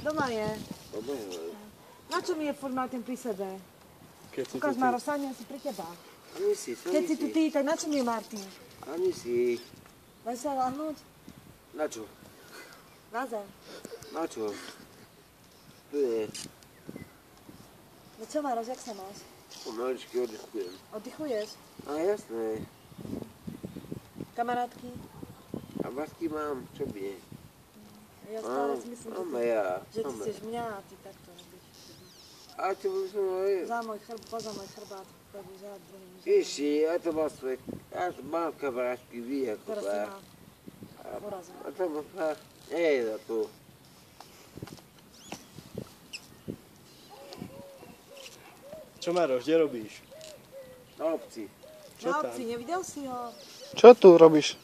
Doma je. Doma je. Na čo mi je furt mal ten pri sebe? Keď Ukáž ma, rozsáňam si pri teba. Ani si, Keď si tu ty, tak na čo mi je Martin? Ani si. Daj sa lahnúť? Na čo? Na zem. Na čo? Tu je. No čo, Maroš, jak sa máš? Pomaličky oddychujem. Oddychuješ? A jasné. Kamarátky? A vasky mám, čo by nie? Ja stále si myslím, že ty chceš mňa a ty takto robíš. A čo by som aj... Poza môj chrbát, robíš žád druhým. Víši, ja to mám svoje... Ja mám kamarátky, ví ako Teraz si mám porazil. A to má... Nie je za to. Čo Maroš, kde robíš? Na obci. Čo Na tam? obci, nevidel si ho? Čo tu robíš?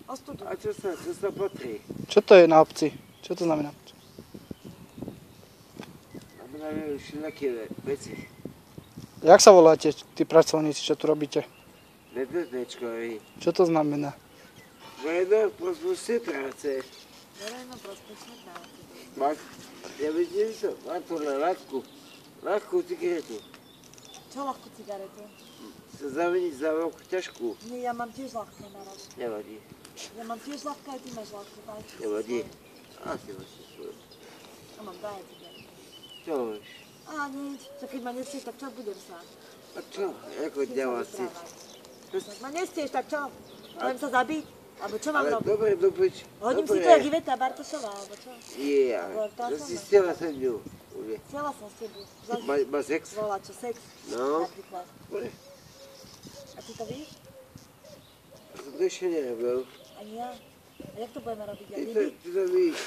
Ostudu. A čo sa potrí? Čo to je na obci? Čo to znamená? Znamená všelijaké veci. Jak sa voláte, tí pracovníci, čo tu robíte? Nedetečkovi. Čo to znamená? Verejno prospešné práce. Verejno prospešné práce. Máš, ja vidím to, má to na ľahkú cigaretu. Čo ľahkú cigaretu? Sa zameniť za veľkú ťažkú. Nie, ja mám tiež ľahké, Maroš. Nevadí. Ja mám tiež ľahké, aj ty máš ľahké. Nevadí. Asi máš svoje. Ja mám daj cigaretu. Čo máš? Á, nič. Čo keď ma nestieš, tak čo budem sa? A čo? Ako ďalá si? Keď ma nestieš, tak čo? Budem sa zabiť? Alebo čo mám Ale robiť? dobre, dobre. Hodím si to jak Iveta Bartošová, alebo čo? Je, že si stela sa ňou. Chcela som s tebou. Má sex? Volá, čo sex? No. Napríklad. Dobre. A ty to víš? Ja som to ešte nerobil. Ani ja. A jak to budeme robiť? Ja Ty to víš.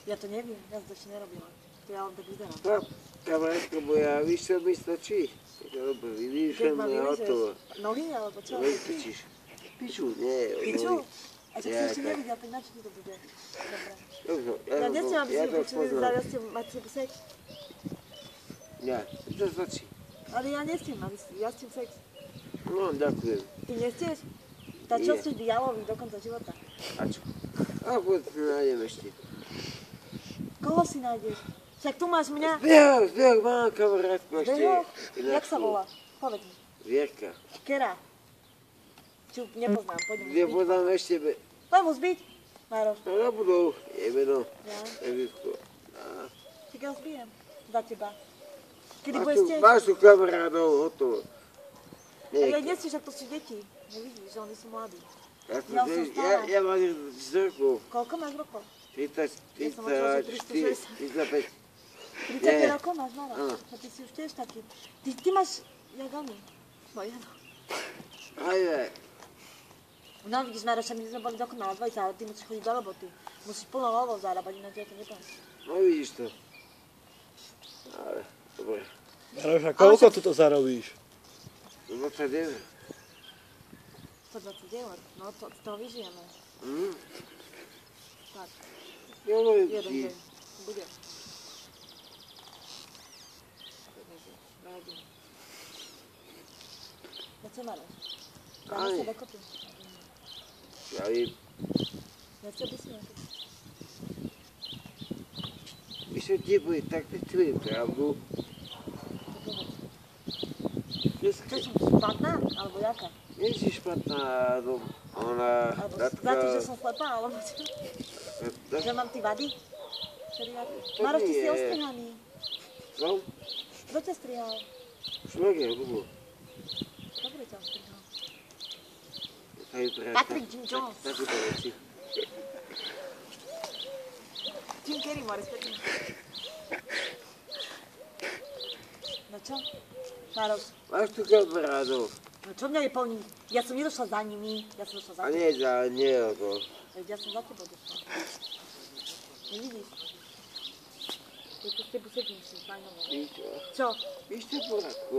Ja to neviem, ja som to ešte nerobila. To ja len tak vyzerám. No, kamarátka moja, víš, čo mi stačí? Je to dobré, vyvíšem ma a hotovo. Nohy, alebo čo? Vypičíš. Piču, nie. Piču? A čo si Ja, ešte tak. nevidel, tak na čo ti to bude? Dobre. Dobre, Ja nechcem, aby si ja mi to počuli, poznám. zaraz ste mať s tebou sex. Ja, to stačí. Ale ja nechcem, ja s tým sex. No, ďakujem. Ty nechceš? Tak čo Nie. si dialogový do konca života? A čo? A poď nájdem ešte. Koho si nájdeš? Však tu máš mňa. Zbeh, mám kamarátku ešte. Zbeho? Jak sa volá? Povedz mi. Vierka. Kera? Čup, nepoznám, poďme mu Kde zbiť. podám ešte... Poďme mu zbiť, Mároš. No, na budou. Je meno. Ja? Evisko. Tak ja ho zbijem. Za teba. Kedy A budeš tu, tiež? máš tu kamarádov, hotovo. Ale ja nechceš, ak to sú deti. Nevidíš, že oni sú mladí. Ja som Ja som stará. ja mám 10 rokov. Koľko máš rokov? 30, Ja som myslela, že 35. 35 rokov máš, Mára? Áno. A ty si už tiež taký. Ty máš, jak oni. No, Jano. Aj. No vidíš, Mároša, my sme boli dokonalá dvojica, ale ty musíš chodiť do roboty. Musíš plno lovou zarábať, ináč ja to nepáči. No vidíš to. Ale, dobre. Maroš, a koľko tu to zarobíš? 29. 129, no to, z toho vyžijeme. Tak, Ja hovorím jeden ti. deň. Bude. Rádi. No co, Mároš? Dáme Aj. sa dokopy. Ja vím. Nechcel by si nejaký? Víš, čo ti bude, tak ty tvojím pravdu. Čo som špatná? Alebo jaká? Nie si špatná, no, ona... Alebo za to, že som slepá, alebo čo? Že mám ty vady? Všelijaké. To Mároš, ty si nie. ostrihaný. Čo? Kto ťa strihal? Šloger, Hugo. Dobre ťa ostrihal. Patrick Jim Jones. Takéto veci. Jim Carrey má respektíve. No čo? Mároš, Máš tu kamarádov. no čo mňa je plní? Ja som nedošla za nimi, ja som došla za A tebou. nie o to. Veď ja som za tebou došla. Nevidíš? Je to s tebou sedím, si fajnová. Víš čo? Čo? Víš čo, poradku?